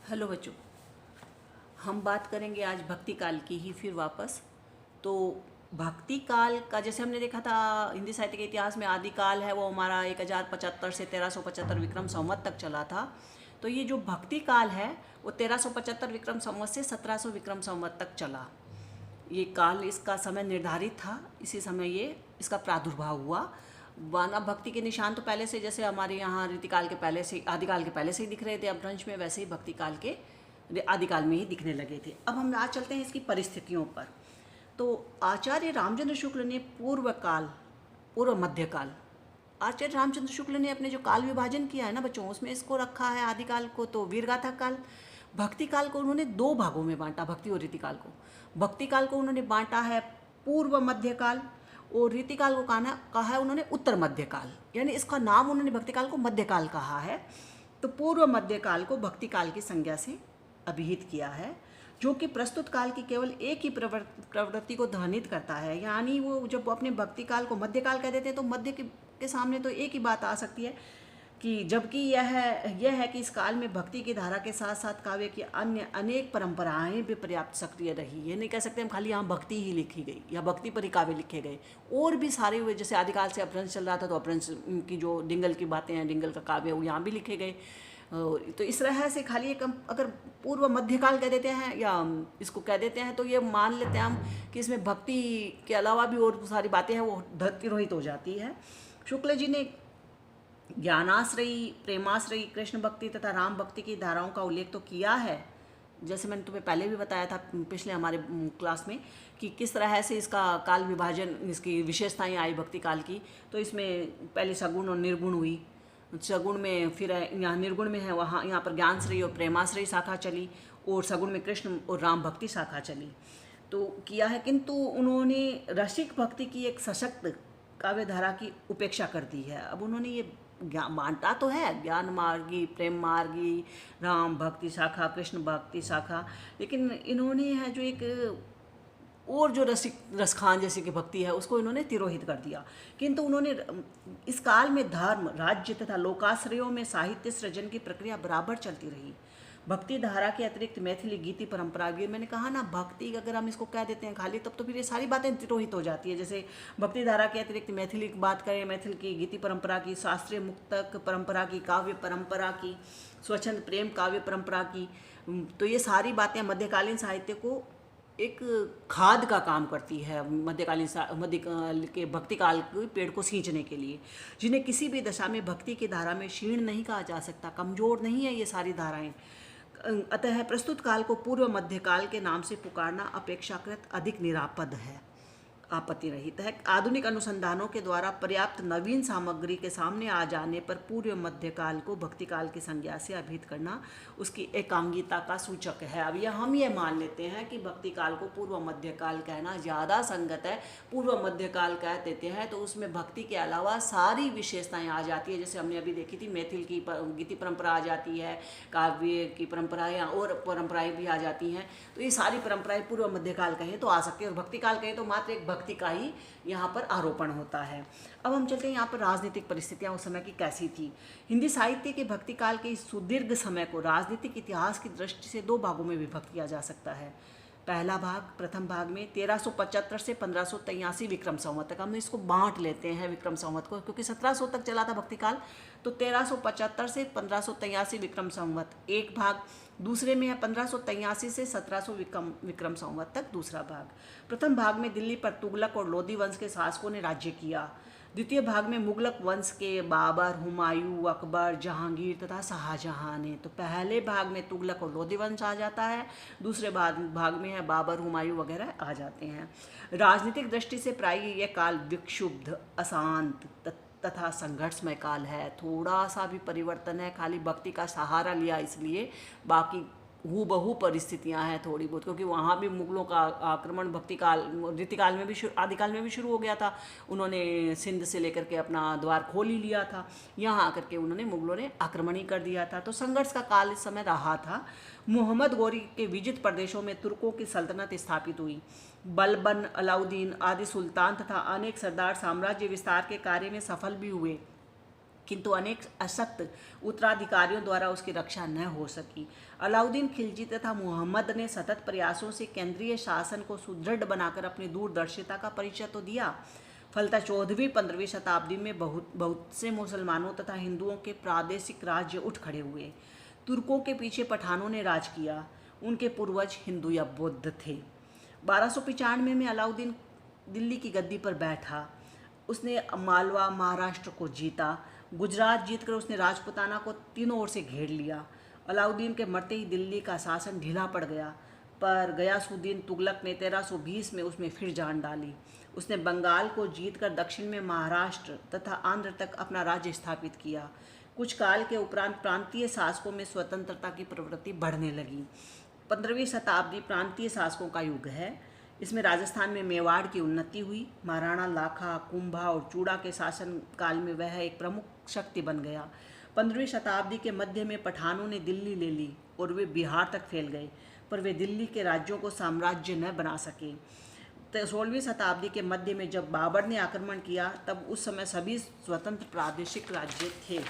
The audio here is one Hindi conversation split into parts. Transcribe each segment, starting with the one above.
हेलो बच्चों, हम बात करेंगे आज भक्ति काल की ही फिर वापस। तो भक्ति काल का जैसे हमने देखा था हिंदी साहित्य के इतिहास में आदिकाल है वो हमारा 1075 से 1375 विक्रम संवत तक चला था। तो ये जो भक्ति काल है वो 1375 विक्रम संवत से 1700 विक्रम संवत तक चला। ये काल इसका समय निर्धारित था, इसी समय ये इसका प्रादुर्भाव हुआ। मानव भक्ति के निशान तो पहले से जैसे हमारे यहाँ रीतिकाल के पहले से आदिकाल के पहले से ही दिख रहे थे अपभ्रंश में, वैसे ही भक्ति काल के आदिकाल में ही दिखने लगे थे। अब हम आज चलते हैं इसकी परिस्थितियों पर। तो आचार्य रामचंद्र शुक्ल ने पूर्व मध्यकाल, आचार्य रामचंद्र शुक्ल ने अपने जो काल विभाजन किया है ना बच्चों, उसमें इसको रखा है आदिकाल को तो वीरगाथा काल। भक्ति काल को उन्होंने दो भागों में बांटा, भक्ति और रीतिकाल को। भक्ति काल को उन्होंने बांटा है पूर्व मध्यकाल और रीतिकाल को कहा है उन्होंने उत्तर मध्यकाल, यानी इसका नाम उन्होंने भक्ति काल को मध्यकाल कहा है। तो पूर्व मध्यकाल को भक्ति काल की संज्ञा से अभिहित किया है, जो कि प्रस्तुत काल की केवल एक ही प्रवृत्ति को ध्वनित करता है। यानी वो जब अपने भक्ति काल को मध्यकाल कह देते हैं तो मध्य के सामने तो एक ही बात आ सकती है कि जबकि यह है कि इस काल में भक्ति की धारा के साथ साथ काव्य की अन्य अनेक परंपराएं भी पर्याप्त सक्रिय रही। ये नहीं कह सकते हम खाली यहाँ भक्ति ही लिखी गई या भक्ति पर ही काव्य लिखे गए, और भी सारे हुए। जैसे आदिकाल से अपभ्रंश चल रहा था तो अपभ्रंश की जो डिंगल की बातें हैं, डिंगल का काव्य वो यहाँ भी लिखे गए। तो इस तरह से खाली एक अगर पूर्व मध्यकाल कह देते हैं या इसको कह देते हैं तो ये मान लेते हैं हम कि इसमें भक्ति के अलावा भी और सारी बातें हैं वो तिरोहित हो जाती है। शुक्ल जी ने ज्ञानाश्रयी, प्रेमाश्रयी, कृष्ण भक्ति तथा राम भक्ति की धाराओं का उल्लेख तो किया है, जैसे मैंने तुम्हें पहले भी बताया था पिछले हमारे क्लास में कि किस तरह से इसका काल विभाजन, इसकी विशेषताएं आई भक्ति काल की। तो इसमें पहले सगुण और निर्गुण हुई। सगुण में फिर यहाँ निर्गुण में है वहाँ यहाँ पर ज्ञानश्रयी और प्रेमाश्रयी शाखा चली, और सगुण में कृष्ण और राम भक्ति शाखा चली तो किया है। किंतु उन्होंने रसिक भक्ति की एक सशक्त काव्य धारा की उपेक्षा कर दी है। अब उन्होंने ये मानता तो है ज्ञान मार्गी, प्रेम मार्गी, राम भक्ति शाखा, कृष्ण भक्ति शाखा, लेकिन इन्होंने है जो एक और जो रसखान जैसे की भक्ति है उसको इन्होंने तिरोहित कर दिया। किंतु उन्होंने इस काल में धर्म, राज्य तथा लोकाश्रयों में साहित्य सृजन की प्रक्रिया बराबर चलती रही। भक्ति धारा के अतिरिक्त मैथिली गीति परंपरा भी, मैंने कहा ना भक्ति अगर हम इसको कह देते हैं खाली तब तो फिर ये सारी बातें तिरोहित हो जाती है। जैसे भक्ति धारा के अतिरिक्त मैथिली की बात करें, मैथिल की गीति परंपरा की, शास्त्रीय मुक्तक परंपरा की, काव्य परंपरा की, स्वच्छंद प्रेम काव्य परंपरा की, तो ये सारी बातें मध्यकालीन साहित्य को एक खाद का काम करती है मध्यकालीन के भक्ति काल के पेड़ को सींचने के लिए, जिन्हें किसी भी दशा में भक्ति की धारा में क्षीण नहीं कहा जा सकता, कमजोर नहीं है ये सारी धाराएं। अतः प्रस्तुत काल को पूर्व मध्यकाल के नाम से पुकारना अपेक्षाकृत अधिक निरापद है, आपत्ति रहित है। आधुनिक अनुसंधानों के द्वारा पर्याप्त नवीन सामग्री के सामने आ जाने पर पूर्व मध्यकाल को भक्ति काल की संज्ञा से अभिहित करना उसकी एकांगिता का सूचक है। अब यह हम ये मान लेते हैं कि भक्ति काल को पूर्व मध्यकाल कहना ज़्यादा संगत है। पूर्व मध्यकाल कह देते हैं तो उसमें भक्ति के अलावा सारी विशेषताएं आ जाती है। जैसे हमने अभी देखी थी मैथिल की गीति परंपरा आ जाती है, काव्य की परंपराएं और परंपराएं भी आ जाती हैं। तो ये सारी परंपराएं पूर्व मध्यकाल कहें तो आ सकती है, और भक्ति काल कहें तो मात्र एक भक्ति का ही यहाँ पर आरोपण होता है। अब हम चलते हैं यहाँ पर राजनीतिक परिस्थितियाँ उस समय की कैसी थी। हिंदी साहित्य के भक्ति काल के इस सुदीर्घ समय को राजनीतिक इतिहास की दृष्टि से दो भागों में विभक्त किया जा सकता है। पहला भाग, प्रथम भाग में 1375 से 1583 विक्रम संवत तक, हम इसको बांट लेते हैं विक्रम संवत को क्योंकि 1700 तक चला था भक्ति काल। तो 1375 से 1583 विक्रम संवत एक भाग, दूसरे में है 1583 से 1700 विक्रम संवत तक दूसरा भाग। प्रथम भाग में दिल्ली पर तुगलक और लोधी वंश के शासकों ने राज्य किया। द्वितीय भाग में मुगलक वंश के बाबर, हुमायूं, अकबर, जहांगीर तथा शाहजहां ने। तो पहले भाग में तुगलक और लोधी वंश आ जाता है, दूसरे भाग में है बाबर, हुमायूं वगैरह आ जाते हैं। राजनीतिक दृष्टि से प्राय यह काल विक्षुब्ध, अशांत तथा संघर्षमय काल है। थोड़ा सा भी परिवर्तन है, खाली भक्ति का सहारा लिया इसलिए, बाकी हूबहू परिस्थितियां हैं थोड़ी बहुत, क्योंकि वहाँ भी मुगलों का आक्रमण भक्ति काल, रीतिकाल में भी आदिकाल में भी शुरू हो गया था। उन्होंने सिंध से लेकर के अपना द्वार खोल ही लिया था, यहाँ आकर के उन्होंने मुगलों ने आक्रमण ही कर दिया था। तो संघर्ष का काल इस समय रहा था। मोहम्मद गौरी के विजित प्रदेशों में तुर्कों की सल्तनत स्थापित हुई। बलबन, अलाउद्दीन आदि सुल्तान तथा अनेक सरदार साम्राज्य विस्तार के कार्य में सफल भी हुए। किंतु अनेक अशक्त उत्तराधिकारियों द्वारा उसकी रक्षा न हो सकी। अलाउद्दीन खिलजी तथा मुहम्मद ने सतत प्रयासों से केंद्रीय शासन को सुदृढ़ बनाकर अपनी दूरदर्शिता का परिचय तो दिया, फलतः 14वीं-15वीं शताब्दी में बहुत से मुसलमानों तथा हिंदुओं के प्रादेशिक राज्य उठ खड़े हुए। तुर्कों के पीछे पठानों ने राज किया, उनके पूर्वज हिंदू या बौद्ध थे। 1295 में अलाउद्दीन दिल्ली की गद्दी पर बैठा। उसने मालवा महाराष्ट्र को जीता। गुजरात जीतकर उसने राजपुताना को तीनों ओर से घेर लिया। अलाउद्दीन के मरते ही दिल्ली का शासन ढीला पड़ गया, पर गयासुद्दीन तुगलक ने 1320 में उसमें फिर जान डाली। उसने बंगाल को जीतकर दक्षिण में महाराष्ट्र तथा आंध्र तक अपना राज्य स्थापित किया। कुछ काल के उपरांत प्रांतीय शासकों में स्वतंत्रता की प्रवृत्ति बढ़ने लगी। 15वीं शताब्दी प्रांतीय शासकों का युग है। इसमें राजस्थान में मेवाड़ की उन्नति हुई। महाराणा लाखा, कुंभा और चूड़ा के शासन काल में वह एक प्रमुख शक्ति बन गया। 15वीं शताब्दी के मध्य में पठानों ने दिल्ली ले ली और वे बिहार तक फैल गए, पर वे दिल्ली के राज्यों को साम्राज्य न बना सके। 16वीं शताब्दी के मध्य में जब बाबर ने आक्रमण किया, तब उस समय सभी स्वतंत्र प्रादेशिक राज्य थे।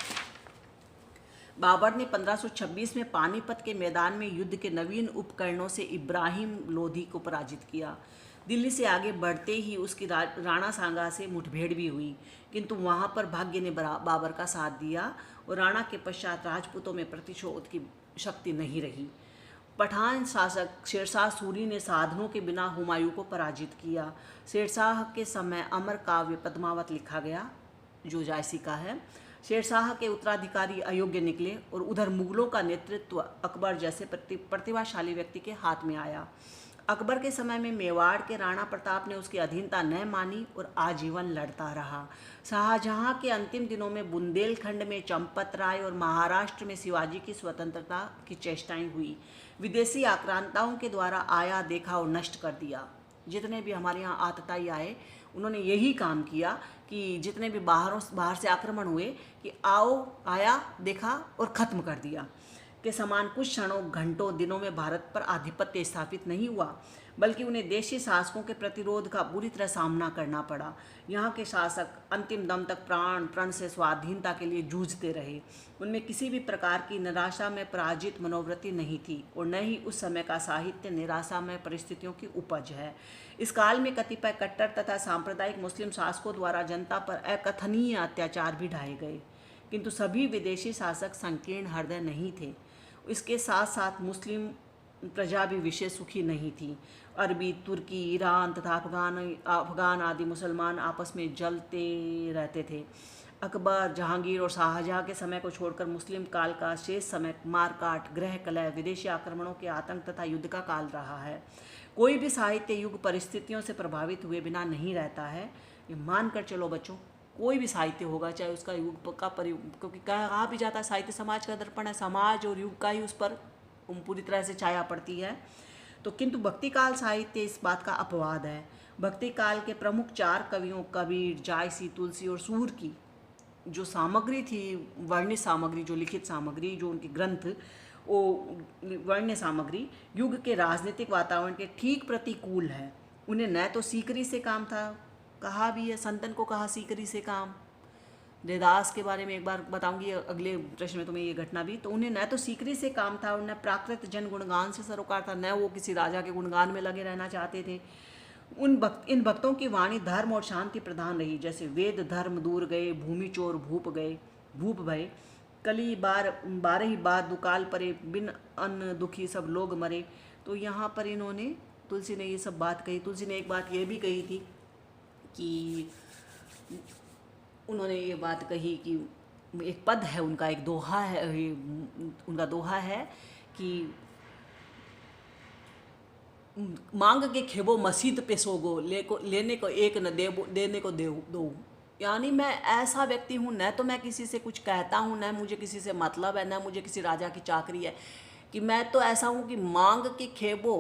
बाबर ने 1526 में पानीपत के मैदान में युद्ध के नवीन उपकरणों से इब्राहिम लोधी को पराजित किया। दिल्ली से आगे बढ़ते ही उसकी राणा सांगा से मुठभेड़ भी हुई, किंतु वहां पर भाग्य ने बाबर का साथ दिया और राणा के पश्चात राजपूतों में प्रतिशोध की शक्ति नहीं रही। पठान शासक शेरशाह सूरी ने साधनों के बिना हुमायूं को पराजित किया। शेरशाह के समय अमर काव्य पद्मावत लिखा गया, जो जायसी का है। शेरशाह के उत्तराधिकारी अयोग्य निकले और उधर मुगलों का नेतृत्व अकबर जैसे प्रतिभाशाली व्यक्ति के हाथ में आया। अकबर के समय में मेवाड़ के राणा प्रताप ने उसकी अधीनता न मानी और आजीवन लड़ता रहा। शाहजहां के अंतिम दिनों में बुंदेलखंड में चंपत राय और महाराष्ट्र में शिवाजी की स्वतंत्रता की चेष्टाएं हुई। विदेशी आक्रांताओं के द्वारा आया देखा और नष्ट कर दिया। जितने भी हमारे यहाँ आतताई आए, उन्होंने यही काम किया कि जितने भी बाहर से आक्रमण हुए कि आया देखा और ख़त्म कर दिया के समान कुछ क्षणों, घंटों, दिनों में भारत पर आधिपत्य स्थापित नहीं हुआ, बल्कि उन्हें देशी शासकों के प्रतिरोध का बुरी तरह सामना करना पड़ा। यहाँ के शासक अंतिम दम तक प्राण प्रण से स्वाधीनता के लिए जूझते रहे। उनमें किसी भी प्रकार की निराशा में पराजित मनोवृत्ति नहीं थी और न ही उस समय का साहित्य निराशा में परिस्थितियों की उपज है। इस काल में कतिपय कट्टर तथा सांप्रदायिक मुस्लिम शासकों द्वारा जनता पर अकथनीय अत्याचार भी ढाए गए, किंतु सभी विदेशी शासक संकीर्ण हृदय नहीं थे। इसके साथ साथ मुस्लिम प्रजा भी विशेष सुखी नहीं थी। अरबी, तुर्की, ईरान तथा अफगान आदि मुसलमान आपस में जलते रहते थे। अकबर, जहांगीर और शाहजहां के समय को छोड़कर मुस्लिम काल का शेष समय मारकाट, गृह कलह, विदेशी आक्रमणों के आतंक तथा युद्ध का काल रहा है। कोई भी साहित्य युग परिस्थितियों से प्रभावित हुए बिना नहीं रहता है। ये मान कर चलो बच्चों, कोई भी साहित्य होगा, चाहे उसका युग का क्योंकि कहा भी जाता है साहित्य समाज का दर्पण है, समाज और युग का ही उस पर पूरी तरह से छाया पड़ती है। तो किंतु भक्ति काल साहित्य इस बात का अपवाद है। भक्ति काल के प्रमुख 4 कवियों कबीर, जायसी, तुलसी और सूर की जो सामग्री थी, वर्णित सामग्री, जो लिखित सामग्री, जो उनके ग्रंथ, वो वर्ण्य सामग्री युग के राजनीतिक वातावरण के ठीक प्रतिकूल है। उन्हें न तो सीकरी से काम था, कहा भी है, संतन को कहा सीकरी से काम। देदास के बारे में एक बार बताऊंगी अगले प्रश्न में तुम्हें ये घटना भी। तो उन्हें न तो सीकरी से काम था और न प्राकृत जन गुणगान से सरोकार था, न वो किसी राजा के गुणगान में लगे रहना चाहते थे। इन भक्तों की वाणी धर्म और शांति प्रधान रही, जैसे वेद धर्म दूर गए, भूमि चोर भूप भय, कली बारही बार दुकाल परे, बिन अन्न दुखी सब लोग मरे। तो यहाँ पर इन्होंने, तुलसी ने ये सब बात कही। तुलसी ने एक बात ये भी कही थी कि उन्होंने ये बात कही कि एक पद है उनका, एक दोहा है, उनका दोहा है कि मांग के खेबो मसीद पे सोगो, लेने को एक न देने को दो। यानी मैं ऐसा व्यक्ति हूँ, न तो मैं किसी से कुछ कहता हूँ, न मुझे किसी से मतलब है, न मुझे किसी राजा की चाकरी है, कि मैं तो ऐसा हूँ कि मांग के खेबो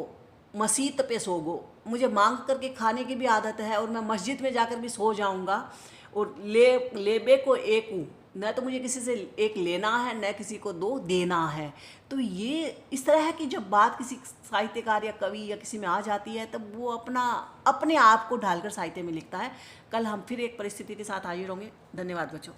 मसीत पे सोगो, मुझे मांग करके खाने की भी आदत है और मैं मस्जिद में जाकर भी सो जाऊँगा। और लेबे को एक हूँ, न तो मुझे किसी से एक लेना है, न किसी को 2 देना है। तो ये इस तरह है कि जब बात किसी साहित्यकार या कवि या किसी में आ जाती है, तब वो अपने आप को ढालकर साहित्य में लिखता है। कल हम फिर एक परिस्थिति के साथ हाजिर होंगे। धन्यवाद बच्चों।